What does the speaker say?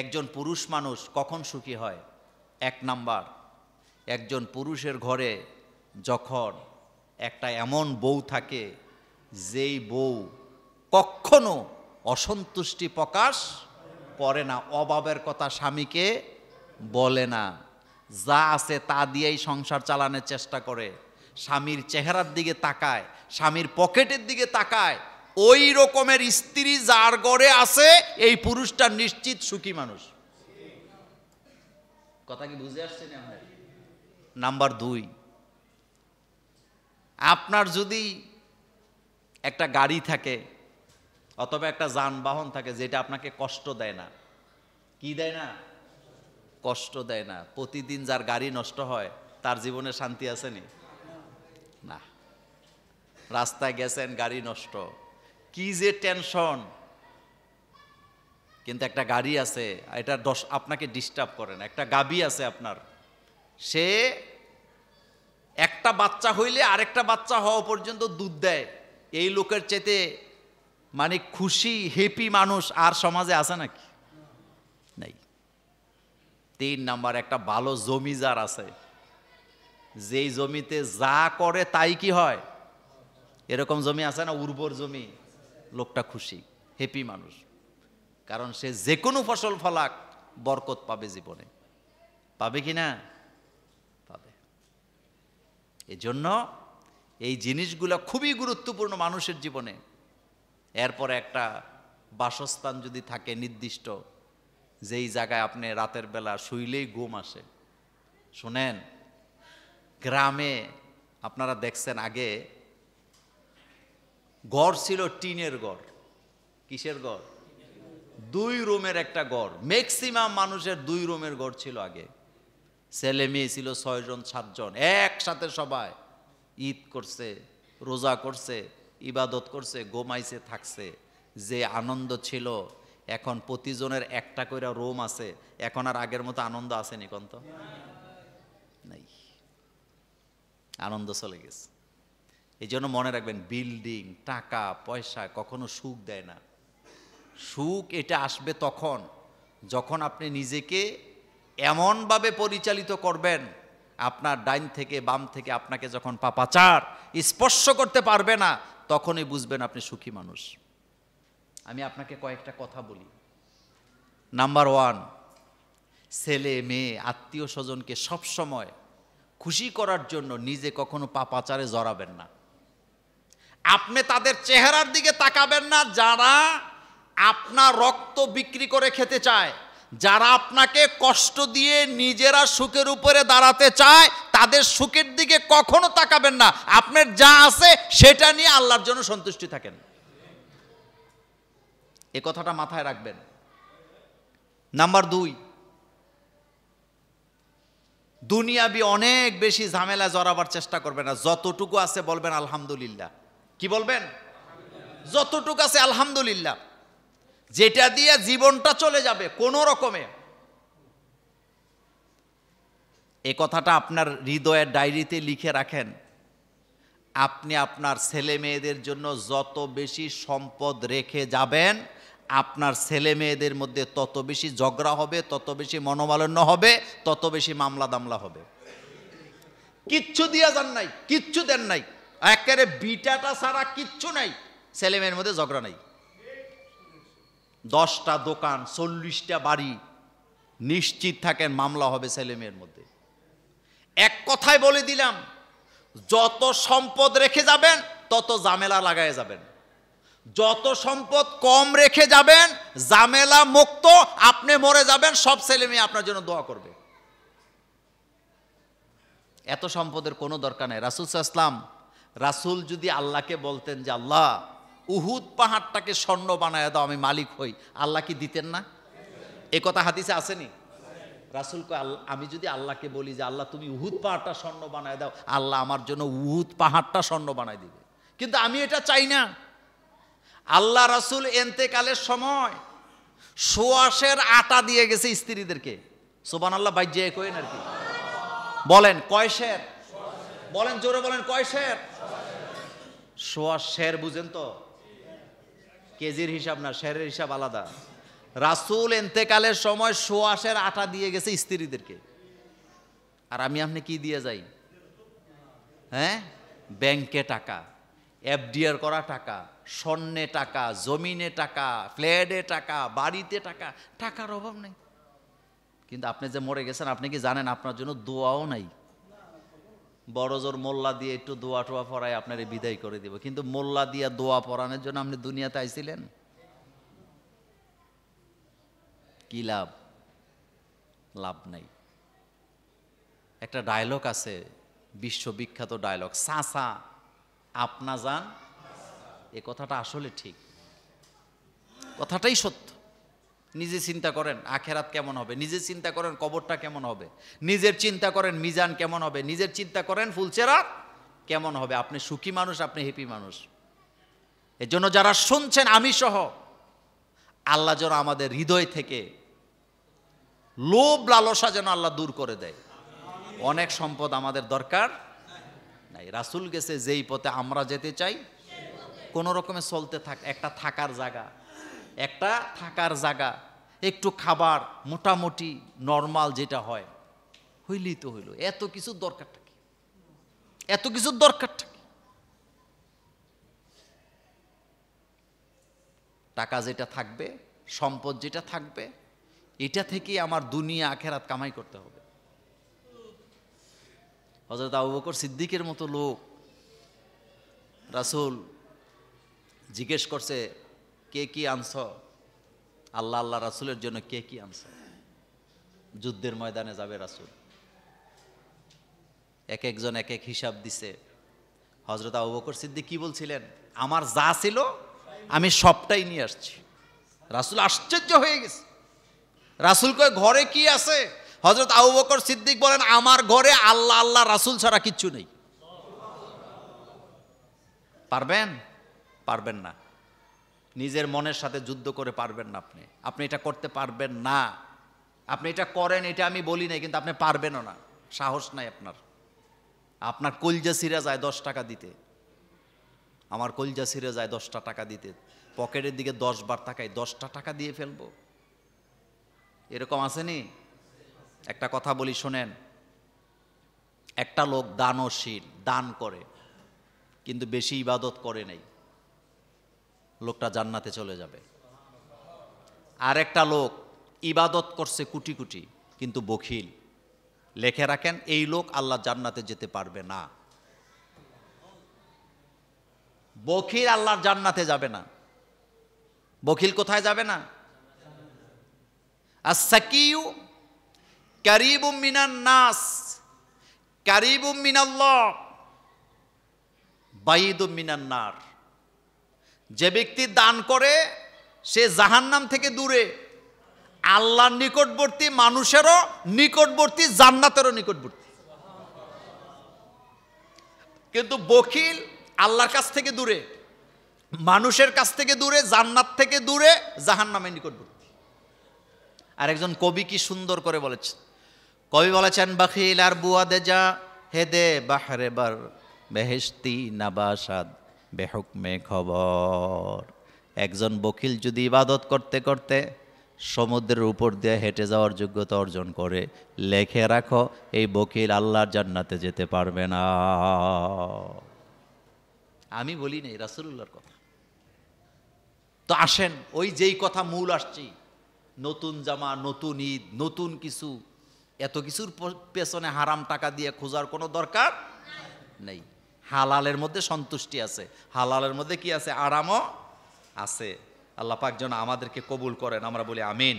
একজন পুরুষ মানুষ কখন সুখী হয়? এক নাম্বার, একজন পুরুষের ঘরে যখন একটা এমন বউ থাকে যেই বউ কখনো অসন্তুষ্টি প্রকাশ করে না, অভাবের কথা স্বামীকে বলে না, যা আছে তা দিয়েই সংসার চালানোর চেষ্টা করে, স্বামীর চেহারার দিকে তাকায়, স্বামীর পকেটের দিকে তাকায়, ওই রকমের স্ত্রী যার ঘরে আছে এই পুরুষটা নিশ্চিত সুখী মানুষ। কথা কি বুঝে আসছে না? নাম্বার 2, আপনার যদি একটা গাড়ি থাকে অথবা একটা যানবাহন থাকে যেটা আপনাকে কষ্ট দেয় না, কি দেয় না? কষ্ট দেয় না। প্রতিদিন যার গাড়ি নষ্ট হয় তার জীবনে শান্তি আছে নি? না। রাস্তায় গেছেন, গাড়ি নষ্ট, কি যে টেনশন। কিন্তু একটা গাড়ি আছে, এটা আপনাকে ডিস্টার্ব করে না। একটা গাভী আছে আপনার, সে একটা বাচ্চা হইলে আরেকটা বাচ্চা হওয়া পর্যন্ত দুধ দেয়, এই লোকের চেতে মানে খুশি হ্যাপি মানুষ আর সমাজে আছে নাকি? নাই। 3 নাম্বার, একটা ভালো জমিদার আছে, যেই জমিতে যা করে তাই কি হয়? এরকম জমি আছে না, উর্বর জমি, লোকটা খুশি হ্যাপি মানুষ, কারণ সে যে কোনো ফসল ফলাক বরকত পাবে জীবনে। পাবে কি না? পাবে। এজন্য এই জিনিসগুলো খুবই গুরুত্বপূর্ণ মানুষের জীবনে। এরপরে একটা বাসস্থান যদি থাকে নির্দিষ্ট, যেই জায়গায় আপনি রাতের বেলা শুইলেই ঘুম আসে। শোনেন, গ্রামে আপনারা দেখছেন আগে ঘর ছিল টিনের ঘর। কিসের ঘর? 2 রুমের একটা ঘর। ম্যাক্সিমাম মানুষের 2 রুমের ঘর ছিল আগে। ছেলে মেয়ে ছিল 6 জন 7 জন, একসাথে সবাই ঈদ করছে, রোজা করছে, ইবাদত করছে, ঘুমাইছে, থাকছে। যে আনন্দ ছিল, এখন প্রতিজনের একটা করে রুম আছে, এখন আর আগের মতো আনন্দ আসেনি? কোন তো নাই, আনন্দ চলে গেছে। এই জন্য মনে রাখবেন, বিল্ডিং, টাকা পয়সা কখনো সুখ দেয় না। সুখ এটা আসবে তখন যখন আপনি নিজেকে এমনভাবে পরিচালিত করবেন, আপনার ডাইন থেকে বাম থেকে আপনাকে যখন পাপাচার স্পর্শ করতে পারবে না, তখনই বুঝবেন আপনি সুখী মানুষ। আমি আপনাকে কয়েকটা কথা বলি। নাম্বার 1, ছেলে মেয়ে আত্মীয় স্বজনকে সবসময় খুশি করার জন্য নিজে কখনো পাপাচারে জড়াবেন না। আপনি তাদের চেহারার দিকে তাকাবেন না যারা আপনার রক্ত বিক্রি করে খেতে চায়, যারা আপনাকে কষ্ট দিয়ে নিজেরা সুখের উপরে দাঁড়াতে চায়, তাদের সুখের দিকে কখনো তাকাবেন না। আপনার যা আছে সেটা নিয়ে আল্লাহর জন্য সন্তুষ্টি থাকেন। এ কথাটা মাথায় রাখবেন। নাম্বার 2, দুনিয়াবি অনেক বেশি ঝামেলা জড়াবার চেষ্টা করবেন না। যতটুকু আছে বলবেন আলহামদুলিল্লাহ। কি বলবেন? যতটুকু আছে আলহামদুলিল্লাহ, যেটা দিয়ে জীবনটা চলে যাবে কোনো রকমে। এ কথাটা আপনার হৃদয়ের ডায়েরিতে লিখে রাখেন। আপনি আপনার ছেলে মেয়েদের জন্য যত বেশি সম্পদ রেখে যাবেন, আপনার ছেলে মেয়েদের মধ্যে তত বেশি ঝগড়া হবে, তত বেশি মনোমালিন্য হবে, তত বেশি মামলা দামলা হবে। কিচ্ছু দিয়া যান নাই, কিচ্ছু দেন নাই, একেবারে বিটাটা ছাড়া কিচ্ছু নাই, ছেলে মেয়ের মধ্যে ঝগড়া নাই। 10টা দোকান, 40টা বাড়ি, নিশ্চিত থাকেন মামলা হবে ছেলে মেয়ের মধ্যে। এক কথায় বলে দিলাম, যত সম্পদ রেখে যাবেন তত ঝামেলা লাগায় যাবেন। যত সম্পদ কম রেখে যাবেন, ঝামেলা মুক্ত, আপনি মরে যাবেন, সব ছেলে মেয়ে আপনার জন্য দোয়া করবে। এত সম্পদের কোনো দরকার নেই। রাসূল সাল্লাল্লাহু আলাইহি ওয়াসাল্লাম, রাসূল যদি আল্লাহকে বলতেন যে আল্লাহ উহুদ পাহাড়টাকে স্বর্ণ বানায় দাও, আমি মালিক হই, আল্লাহ কি দিতেন না? এ কথা হাদিসে আসেনি? রাসূল কয়, আমি যদি আল্লাহকে বলি যে আল্লাহ তুমি উহুদ পাহাড়টা স্বর্ণ বানায় দাও, আল্লাহ আমার জন্য উহুদ পাহাড়টা স্বর্ণ বানায় দিবে। কিন্তু আমি এটা চাই না। আল্লাহ রাসূল এন্তেকালের সময় সোয়াশের আটা দিয়ে গেছে স্ত্রীদেরকে। সুবহানাল্লাহ, বাইজে কইেন আর কি বলেন, কয় শের? বলেন জোরে বলেন, কয় শের? সোয়াশ শের বুঝেন তো? কেজির হিসাব না, শেরের হিসাব আলাদা। রাসূল এন্তেকালের সময় সোয়াশের আটা দিয়ে গেছে স্ত্রীদেরকে, আর আমি আপনি কি দিয়ে যাই? হ্যাঁ, ব্যাংকে টাকা, এফডিআর করা টাকা, স্বর্ণে টাকা, জমিনে টাকা, ফ্ল্যাটে টাকা, বাড়িতে টাকা, টাকার অভাব নেই। কিন্তু আপনি যে মরে গেছেন, আপনি কি জানেন আপনার জন্য দোয়াও নাই? বড় জোর মোল্লা দিয়ে একটু দোয়া টোয়া পড়ায় আপনার বিদায় করে দিব, কিন্তু মোল্লা দিয়া দোয়া পড়ানোর জন্য আপনি দুনিয়াতে আইছিলেন? কি লাভ? লাভ নাই। একটা ডায়লগ আছে, বিশ্ববিখ্যাত ডায়লগ, সাসা আপনা যান। এ কথাটা আসলে ঠিক, কথাটাই সত্য। নিজে চিন্তা করেন আখেরাত কেমন হবে, নিজে চিন্তা করেন কবরটা কেমন হবে, নিজের চিন্তা করেন মিজান কেমন হবে, নিজের চিন্তা করেন ফুলচেরাত কেমন হবে। আপনি সুখী মানুষ, আপনি হ্যাপি মানুষ। এর জন্য যারা শুনছেন আমি সহ, আল্লাহ যেন আমাদের হৃদয় থেকে লোভ লালসা যেন আল্লাহ দূর করে দেয়। অনেক সম্পদ আমাদের দরকার নাই। রাসূল গেছে যেই পথে আমরা যেতে চাই, কোনো রকমে চলতে থাক। একটা থাকার জায়গা, একটা থাকার জায়গা, একটু খাবার মোটামুটি নর্মাল যেটা হয় হইলেই তো হইল। এত কিছু দরকারটা কি? এত কিছু দরকারটা কি? টাকা যেটা থাকবে, সম্পদ যেটা থাকবে, এটা থেকেই আমার দুনিয়া আখেরাত কামাই করতে হবে। হযরত আবু বকর সিদ্দিকের মতো লোক, রাসূল জিজ্ঞেস করছে কে কি আনছ? আল্লাহ আল্লাহ রাসূলের জন্য কে কি আনছ? যুদ্ধের ময়দানে যাবে রাসূল, এক একজন এক এক হিসাব দিছে। হযরত আবু বকর সিদ্দিক কি বলছিলেন? আমার যা ছিল আমি সবটাই নিয়ে আসছি। রাসূল আশ্চর্য হয়ে গেছে। রাসূল কয় ঘরে কি আছে? হযরত আবু বকর সিদ্দিক বলেন আমার ঘরে আল্লাহ আল্লাহ রাসূল ছাড়া কিচ্ছু নেই। পারবেন? পারবেন না। নিজের মনের সাথে যুদ্ধ করে পারবেন না। আপনি এটা করতে পারবেন না। আপনি এটা করেন, এটা আমি বলি নাই, কিন্তু আপনি পারবেনও না, সাহস নাই আপনার। আপনার কলজা ছিঁড়ে যায় 10 টাকা দিতে, আমার কলজা ছিঁড়ে যায় 10টা টাকা দিতে, পকেটের দিকে 10 বার তাকাই 10টা টাকা দিয়ে ফেলবো, এরকম আসেনি? একটা কথা বলি শোনেন, একটা লোক দানশীল, দান করে কিন্তু বেশি ইবাদত করে নাই, লোকটা জান্নাতে চলে যাবে। আর একটা লোক ইবাদত করছে কোটি কোটি কিন্তু বখিল, লিখে রাখেন এই লোক আল্লাহ জান্নাতে যেতে পারবে না। বখিল আল্লাহর জান্নাতে যাবে না। বখিল কোথায় যাবে না? আস-সাকিয়ু কারীবুম মিনান নাস কারীবুম মিনাল্লাহ বাইদুম মিনান নার। যে ব্যক্তি দান করে সে জাহান্নাম থেকে দূরে, আল্লাহর নিকটবর্তী, মানুষেরও নিকটবর্তী, জান্নাতেরও নিকটবর্তী। কিন্তু বখিল আল্লাহর কাছ থেকে দূরে, মানুষের কাছ থেকে দূরে, জান্নাত থেকে দূরে, জাহান্নামের নিকটবর্তী। আর একজন কবি কি সুন্দর করে বলেছেন, কবি বলেছেন বখিল আর বুয়াদে যা হেদে বাহরে বার বেহেশতি নাবাসাদ বেহুকমে খবর। একজন বখিল যদি ইবাদত করতে করতে সমুদ্রের উপর দিয়ে হেঁটে যাওয়ার যোগ্যতা অর্জন করে, লেখে রাখো এই বখিল আল্লাহর জান্নাতে যেতে পারবে না। আমি বলি নাই, রাসূলুল্লাহর কথা। তো আসেন ওই যেই কথা মূল আসছি, নতুন জামা, নতুন ঈদ, নতুন কিছু, এত কিছুর পেছনে হারাম টাকা দিয়ে খোঁজার কোনো দরকার নেই। হালালের মধ্যে সন্তুষ্টি আছে, হালালের মধ্যে কি আছে? আরামও আছে। আল্লাহ পাক যেন আমাদেরকে কবুল করেন, আমরা বলি আমিন।